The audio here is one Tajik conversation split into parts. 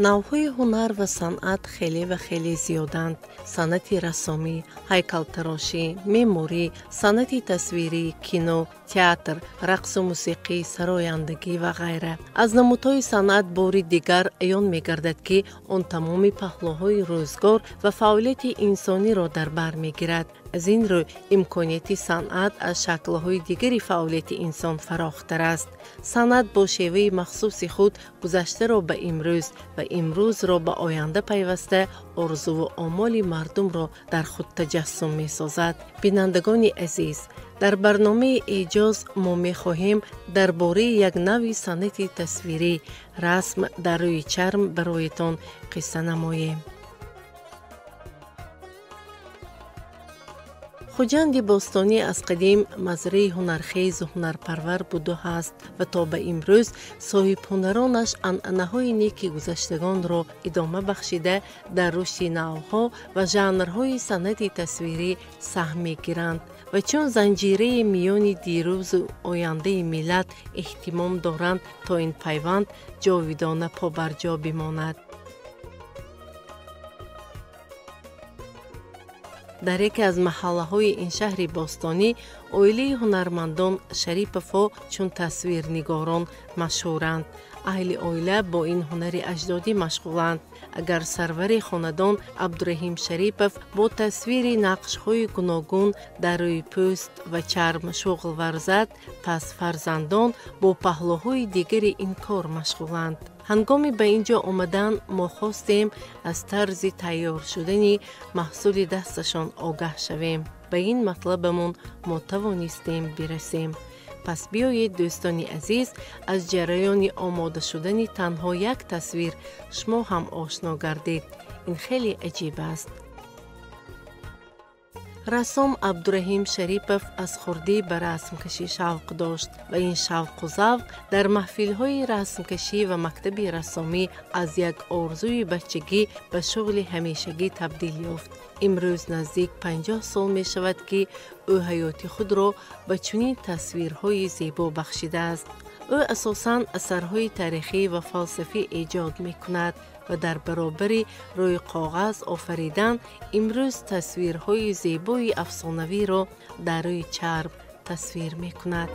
навъҳои ҳунар ва санъат хеле ва хеле зиёданд. Санъати рассомӣ, ҳайкалтарошӣ, меъморӣ, санъати тасвирӣ, кино, театр, рақсу мусиқӣ, сарояндагӣ ва ғайра. Аз намудҳои санъат бори дигар аён мегардад, ки он тамоми паҳлӯҳои рӯзгор ва фаъолияти инсониро дар бар мегирад. аз ин рӯ имконияти санъат аз шаклҳои дигари фаъолияти инсон фарохтар аст. санъат бо шеваи махсуси худ гузаштаро ба имрӯз ва имрӯзро ба оянда пайваста орзуву омоли мардумро дар худ таҷассум месозад. бинандагони азиз, дар барномаи эҷоз мо мехоҳем дар бораи як нави санъати тасвирӣ, расм дар рӯи чарм бароятон қисса намоем. хуҷанди бостонӣ аз қадим мазраи ҳунархезу ҳунарпарвар буду ҳаст ва то ба имрӯз соҳибҳунаронаш анъанаҳои неки гузаштагонро идома бахшида дар рушди навъҳо ва жанрҳои санъати тасвирӣ саҳм мегиранд ва чун занҷираи миёни дирӯзу ояндаи миллат эҳтимом доранд, то ин пайванд ҷовидона побарҷо бимонад. дар яке аз маҳаллаҳои ин шаҳри бостонӣ оилаи ҳунармандон Шариповҳо чун тасвирнигорон машҳуранд. аҳли оила бо ин ҳунари аҷдодӣ машғуланд. агар сарвари хонадон Абдураҳим Шарипов бо тасвири нақшҳои гуногун дар рӯи пӯст ва чарм шуғл варзад, пас фарзандон бо паҳлӯҳои дигари ин кор машғуланд. ҳангоми ба ин ҷо омадан мо хостем аз тарзи тайёр шудани маҳсули дасташон огаҳ шавем. ба ин матлабамон мо тавонистем бирасем. пас биёед дӯстони азиз, аз ҷараёни омода шудани танҳо як тасвир шумо ҳам ошно гардед. ин хеле аҷиб аст. рассом Абдураҳим Шарипов аз хурдӣ ба расмкашӣ шавқ дошт ва ин шавқу завқ дар маҳфилҳои расмкашӣ ва мактаби рассомӣ аз як орзуи бачагӣ ба шуғли ҳамешагӣ табдил ёфт. имрӯз наздик 50 сол мешавад, ки ӯ ҳаёти худро ба чунин тасвирҳои зебо бахшидааст. ӯ асосан асарҳои таърихӣ ва фалсафӣ эҷод мекунад ва дар баробари рӯи коғаз офаридан имрӯз тасвирҳои зебои афсонавиро дар рӯи чарм тасвир мекунад.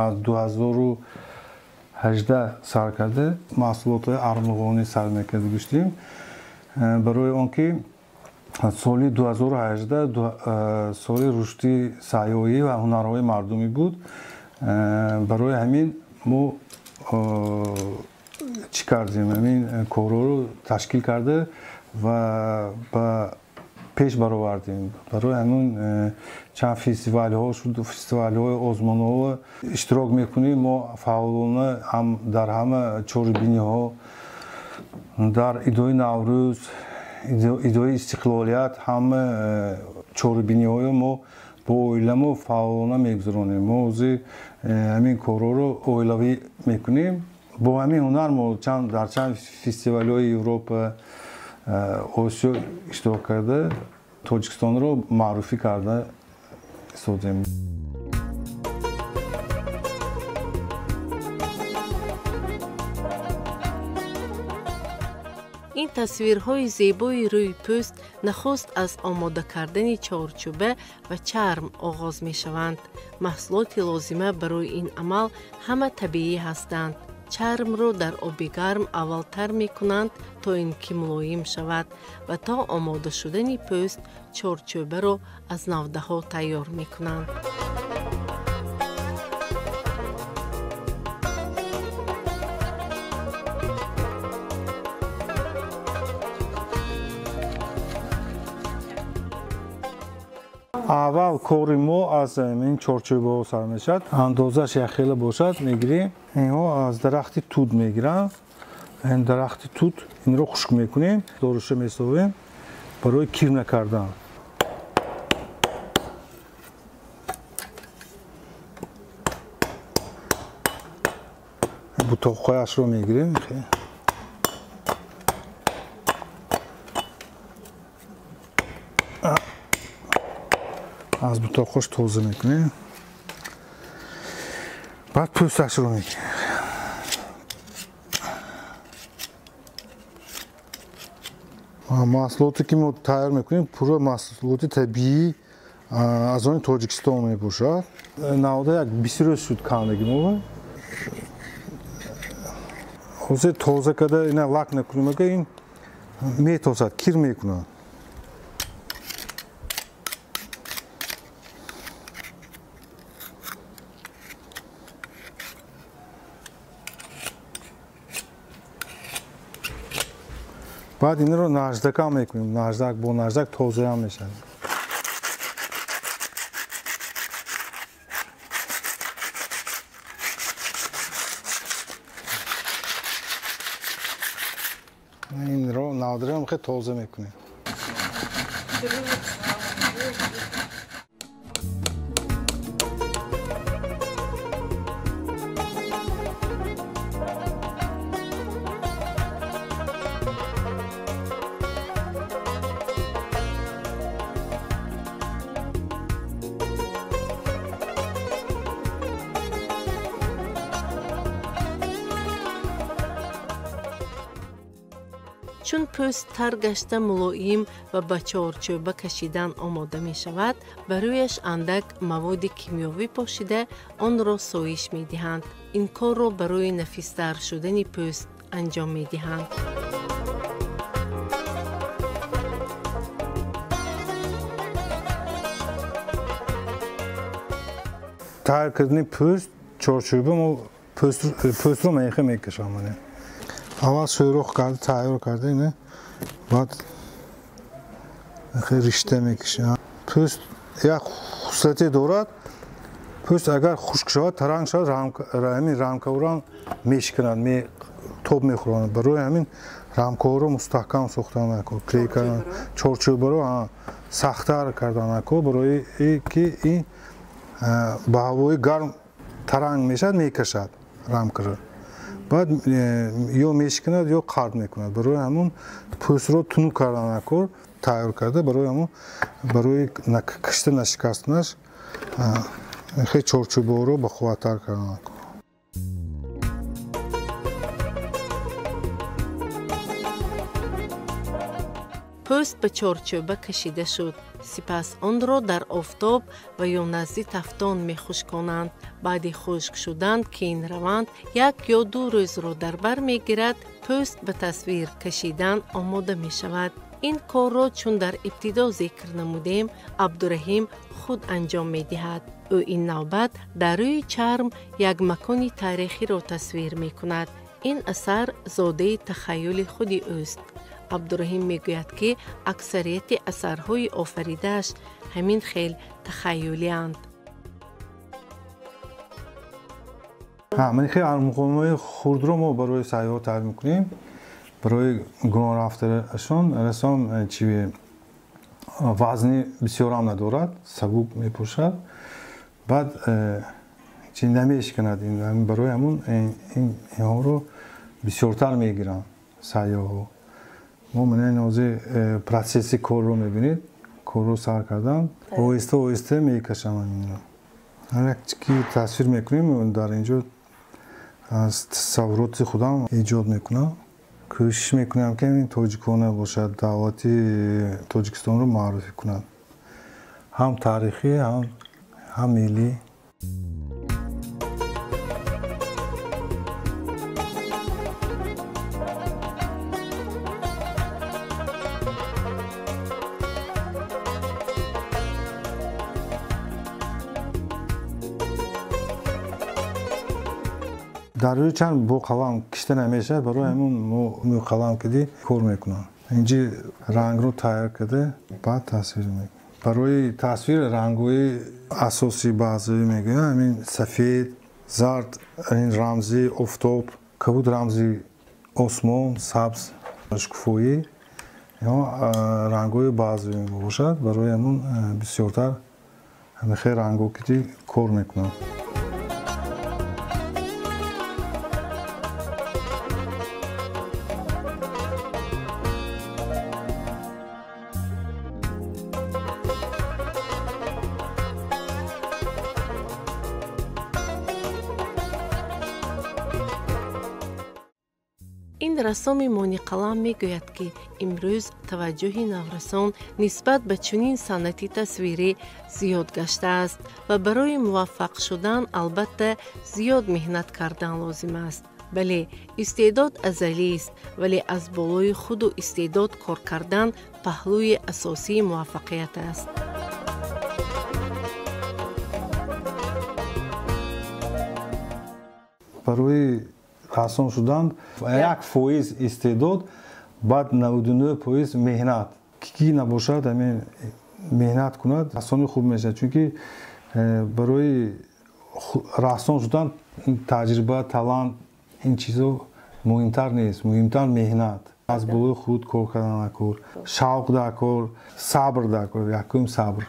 аз 2018 сар карда маҳсулотҳои армағонӣ сар мекарда гӯштем, барои он ки соли 2018 соли рушди сайёҳӣ ва ҳунарҳои мардумӣ буд. барои ҳамин мо чӣ кардем, ҳамин корҳоро ташкил карда ва ба пеш баровардем. барои ҳамин чанд фестивалҳо шуд, фестивалҳои озмонаҳо иштирок мекунем. мо фаъолона ҳам дар ҳама чорабиниҳо, дар идои Наврӯз, идои Истиқлолият, ҳама чорабиниҳои мо бо оиламо фаъолона мегузаронем. мо ҳозир ҳамин корҳоро оилавӣ мекунем. бо ҳамин ҳунар мо дар чанд фестивалҳои Европа, Осиё иштирок карда Тоҷикистонро маъруфӣ карда истодем. ин тасвирҳои зебои рӯи пӯст нахуст аз омода кардани чорчӯба ва чарм оғоз мешаванд. маҳсулоти лозима барои ин амал ҳама табиӣ ҳастанд. чармро дар оби гарм аввал тар мекунанд, то ин ки мулоим шавад ва то омода шудани пӯст чорчӯбаро аз навдаҳо тайёр мекунанд. اول کاری ما از این چارچوب سر میشد اندازش یک خیلی باشد میگیریم اینها از درخت توت میگیرم این درخت توت این رو خشک میکنیم دورش میسازیم برای کیر نکردن بوتاقهایش رو میگیریم از بوتاقش توزه میکنیم بعد پوستش رو میگیریم محصولاتی که ما تیار میکنیم پورا محصولات طبیعی از آن تاجیکستان میباشد نهاده یک بسیار سود کندگی ما خوزه تازه کده اینا لک نکنیم اگه این میتازد کیر میکنند بعد این رو نجدک هم میکنیم نجدک با نجدک تازه هم میشن این رو نادره هم خیلی تازه میکنیم چون پوست تر گشته ملایم و به چارچوبه کشیدن آماده می شود، بر رویش اندک مواد کیمیاوی پاشیده آن را سویش می دهند. این کار را برای نفیستر شدن پوست انجام می دهند. تیار کردن پوست چارچوبه ما پوست رو میخه میکشم اول سوراخ کرده تیار کرده اینه بعد خیلی ریشته میکشه پوست یک خصوصیتی دارد پوست اگر خشک شود ترنگ شود همین رامکاوران میشکنند توب میخورند برای همین رامکاور رو مستحکم ساختن نکن کلی کردن چارچوب رو سخت‌تر کردن نکن برای اینکه این به هوای گرم ترنگ میشد میکشد رامکاور بعد یا میشکند یا قرد میکند برای همون پوست رو تونو کردن نکن تیار کرده برای کشته نشکستنش خیلی چارچوبه رو بخواتر کردن نکن پوست به چارچوبه کشیده شد. سپس آن را در آفتاب و یا نزدیک تفتان می خشکانند. بعد خشک شدند که این روند 1 یا 2 روز را در بر می گیرد پوست به تصویر کشیدن آماده می شود. این کار را چون در ابتدا ذکر نمودیم عبدالرحیم خود انجام می دهد. او این نوبت در روی چرم یک مکان تاریخی را تصویر می کند. این اثر زاده تخیل خود اوست. عبدالرحیم میگوید که اکثریت اثرهای آفریده‌اش همین خیل تخیلی اند. من خیلی ارمغان‌های خرد رو ما برای سیاحت تعریف میکنیم برای گناه رفتنشون رسام چی وزنی بسیار هم ندارد سبک میپوشد بعد چی نمیشکند این برای همون اینها رو بسیارتر میگیرن سیاح‌ها ما من نوزی پروسسی کار رو میبینید کار رو سر کردن آهسته میکشم این رو هر چیزی تصویر میکنیم در اینجا از تصورات خودم ایجاد میکنم کوشش میکنم که این تاجیکانه باشد دعواتی تاجیکستان رو معرفی کنم هم تاریخی هم ملی در روی چند با قلم کشته نمیشه برای همون مو قلم کدی کار میکنم اینجا رنگ رو تیار کرده بعد تصویر میکنم برای تصویر رنگ‌های اساسی بعضی میگه همین سفید، زرد، این رمزی افتاب، کبود رمزی آسمان، سبز، شکوفایی یا رنگ‌های بعضی باشد. برای همون بسیارتر همه خیلی رنگ‌ها که کار میکنم. این رسام مونی قلم میگوید که امروز توجه نورسان نسبت به چنین صنعتی تصویری زیاد گشته است و برای موفق شدن البته زیاد مهنت کردن لازم است. بله، استعداد ازلی است، ولی از بالای خود و استعداد کار کردن پهلوی اساسی موفقیت است. برای رسام شدن یک فایز استعداد، بعد 99% مهنت. کی نباشد همین مهنت کند رسام خوب میشه، چون که برای رسام شدن تجربه، تالنت این چیزا مهمتر نیست. مهمتر مهنت، از بالای خود کار کردن، کار شوق در کار، صبر در کار، یکم صبر.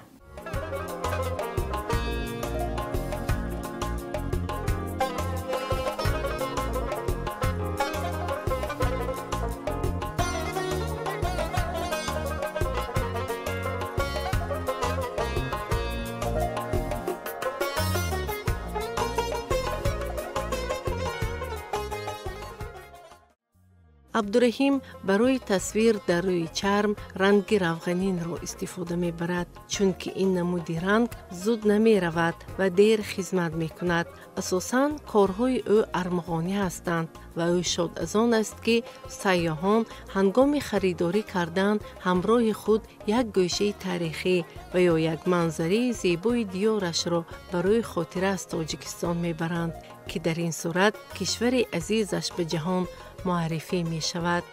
عبدالرحیم برای تصویر در روی چرم رنگ روغنین را استفاده می برد، چون که این نمود رنگ زود نمی رود و دیر خدمت می کند. اساساً کارهای او ارمغانی هستند و او شاد از آن است که سیاحان هنگام خریداری کردن همراه خود یک گوشه تاریخی و یا یک منظره زیبای دیارش را برای خاطره از تاجیکستان می برند که در این صورت کشور عزیزش به جهان معرفی می شود.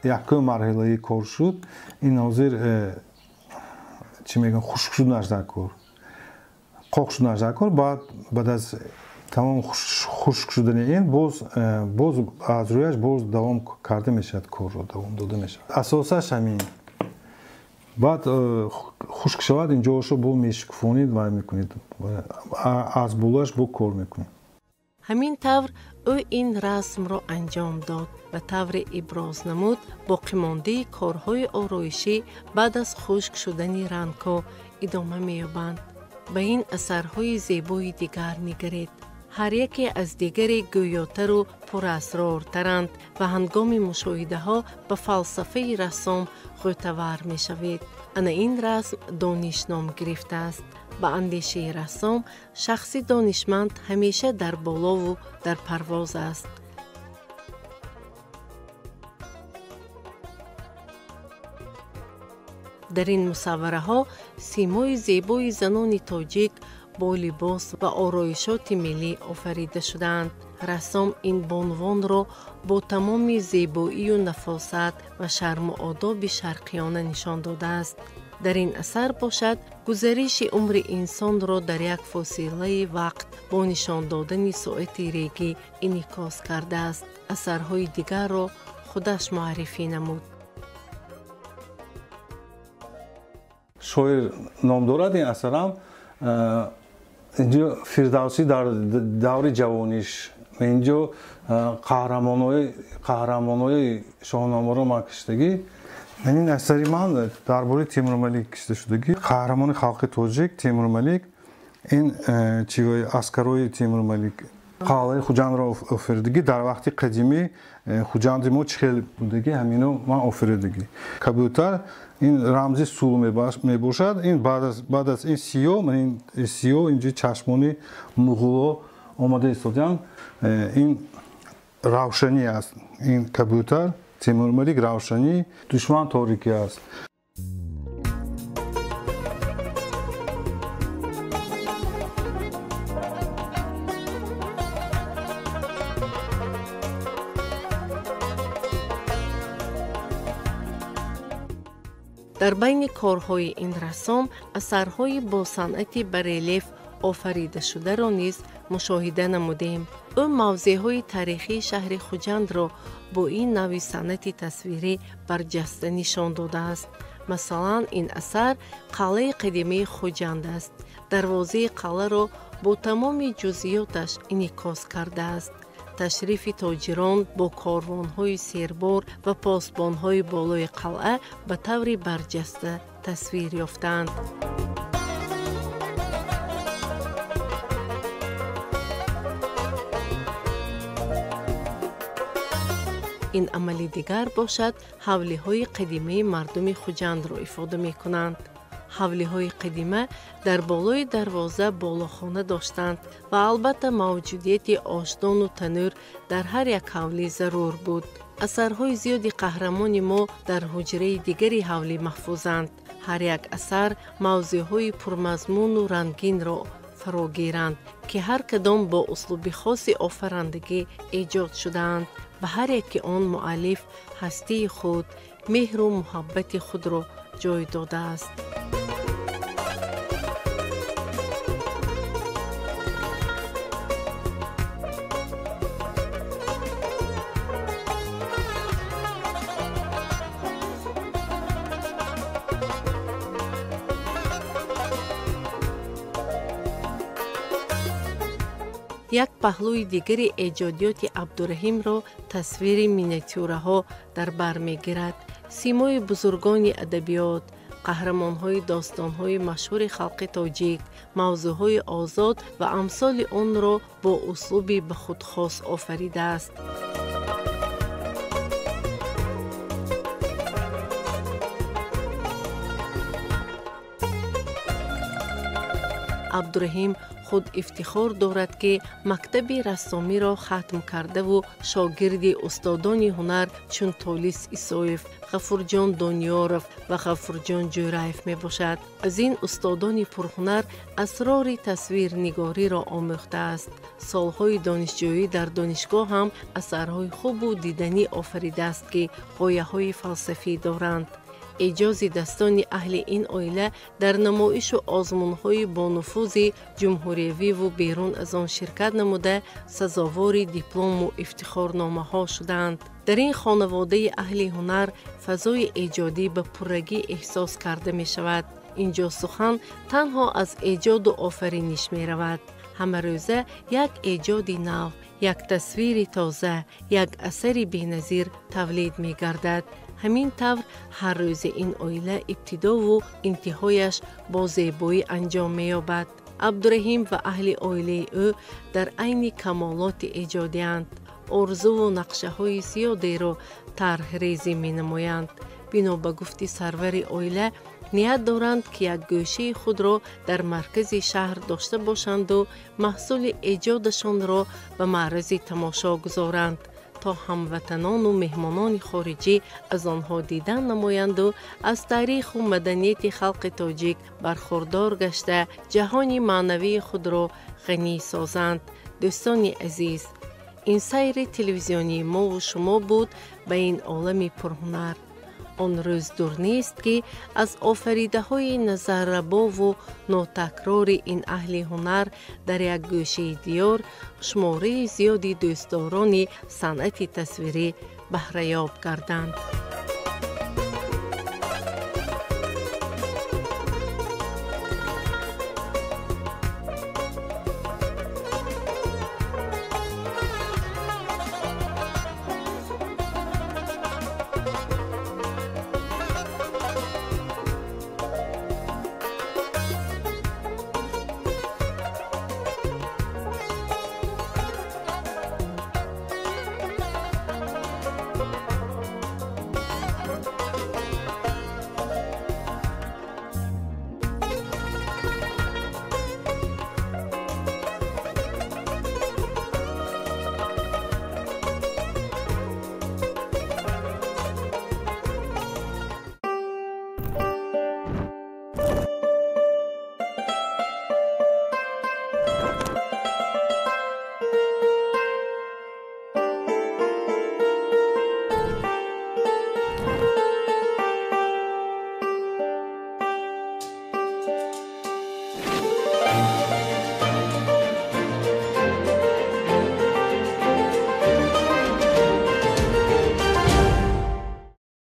یک مرحله کار شد، این حاضر چی میگن خشک شدنش در کار، قاق شدنش در کار. بعد از تمام خشک شدن این باز از رویش باز دوام کرده میشد، کار رو دوام داده میشد. اساسش همین. بعد خشک شود اینجاشو با میشکفونید و میکنید، از بولاش با کار میکنید. همین طور او این رسم را انجام داد و طور ابراز نمود باقی مانده کارهای آرایشی بعد از خشک شدن رنگ‌ها ادامه می‌یابند. به این اثرهای زیبای دیگر نگرید. هر یکی از دیگری گویاتر و پراسرارترند و هنگام مشاهده ها به فلسفه رسام غوطه‌ور می‌شوید. انا این رسم دانش نام گرفته است. با اندیشه رسام شخصی دانشمند همیشه در بالا و در پرواز است. در این مصوره ها سیمای زیبای زنان تاجیک با لباس و آرایشات ملی آفریده شدند. رسام این بانوان را با تمام زیبایی و نفاست و شرم و آداب شرقیانه نشان داده است. در این اثر باشد گذریش عمر انسان را در یک فاصله وقت با نشان دادن ساعت ریگی انعکاس کرده است. اثرهای دیگر را خودش معرفی نمود. شاعر نام دارد این اثرم. اینجا فردوسی در دور جوانیش، اینجا قهرمانای شاهنامه را کشیدگی. این اثری من درباره تیمور ملیک کشیده شدگی. قهرمان خلق تاجیک تیمور ملیک، این چیزای عسکرای تیمور ملیک قلعه خوجند را آفریدگی. در وقتی قدیمی خوجند ما چخیل بودگی، همینو من آفریدگی. کبوتر این رمزی سول می باشد. این بعد از این سیاه اینجا چشمانی مغولا آماده ایستادن. این روشنی است. این کبوتر تیمور ملیک روشنی، دشمن تاریکی است. дар байни корҳои ин рассом асарҳои бо санъати барелеф офарида шударо низ мушоҳида намудем. ӯ мавзеъҳои тарихии шаҳри Хуҷандро бо ин навъи санъати тасвирӣ барҷаста нишон додааст. Масалан, ин асар қалъаи қадимаи Хуҷанд аст. дарвозаи қалъаро бо тамоми ҷузъиёташ инъикос кардааст. ташрифи тоҷирон бо корвонҳои сербор ва посбонҳои болои қалъа ба таври барҷаста тасвир ёфтаанд. ин амали дигар бошад, ҳавлиҳои қадимаи мардуми Хуҷандро ифода мекунанд. ҳавлиҳои қадима дар болои дарвоза болохона доштанд ва албатта мавҷудияти ошдону танӯр дар ҳар як ҳавлӣ зарур буд. асарҳои зиёди қаҳрамони мо дар ҳуҷраи дигари ҳавлӣ маҳфузанд. ҳар як асар мавзӯъҳои пурмазмуну рангинро фарогиранд, ки ҳар кадом бо услуби хоси офарандагӣ эҷод шудаанд. ба ҳар яки он муаллиф ҳастии худ, меҳру муҳаббати худро ҷой додааст. як паҳлӯи дигари эҷодиёти Абдураҳимро тасвири миниатюраҳо дар бар мегирад. симои бузургони адабиёт, қаҳрамонҳои достонҳои машҳури халқи тоҷик, мавзӯъҳои озод ва амсоли онро бо услуби ба худ хос офаридааст. Абдураҳим худ ифтихор дорад, ки мактаби рассомиро хатм кардаву шогирди устодони ҳунар чун Толис Исоев, Ғафурҷон Дониёров ва Ғафурҷон Ҷӯраев мебошад. аз ин устодони пурҳунар асрори тасвирнигориро омӯхтааст. солҳои донишҷӯӣ дар донишгоҳ ҳам асарҳои хубу диданӣ офаридааст, ки ғояҳои фалсафӣ доранд. эҷози dastoни аҳли ин оила дар намоишу озмунҳои бонуфузи ҷумҳуриявиву берун аз он ширкат намуда сазовори диплому ифтихорномаҳо шуданд. дар ин хонаводаи аҳли ҳунар фазои эҷодӣ ба пуррагӣ эҳсос карда мешавад. инҷо сухан танҳо аз эҷоду офариниш меравад. ҳамарӯза як эҷоди нав, як тасвири тоза, як асари беназир тавлид мегардад. ҳамин тавр ҳар рӯзи ин оила ибтидову интиҳояш бо зебоӣ анҷом меёбад. Абдураҳим ва аҳли оилаи ӯ дар айни камолоти эҷодианд. орзуву нақшаҳои зиёдеро тарҳрезӣ менамоянд. бино ба гуфти сарвари оила, ният доранд, ки як гӯшаи худро дар маркази шаҳр дошта бошанду маҳсули эҷодашонро ба маърази тамошо гузоранд, то ҳамватанону меҳмонони хориҷӣ аз онҳо дидан намоянду аз таъриху маданияти халқи тоҷик бархурдор гашта ҷаҳони маънавии худро ғанӣ созанд. дӯстони азиз, ин сайри телевизионии мову шумо буд ба ин олами пурҳунар. он рӯз дур нест, ки аз офаридаҳои назаррабову нотакрори ин аҳли ҳунар дар як гӯшаи диёр шумораи зиёди дӯстдорони санъати тасвирӣ баҳраёб гарданд.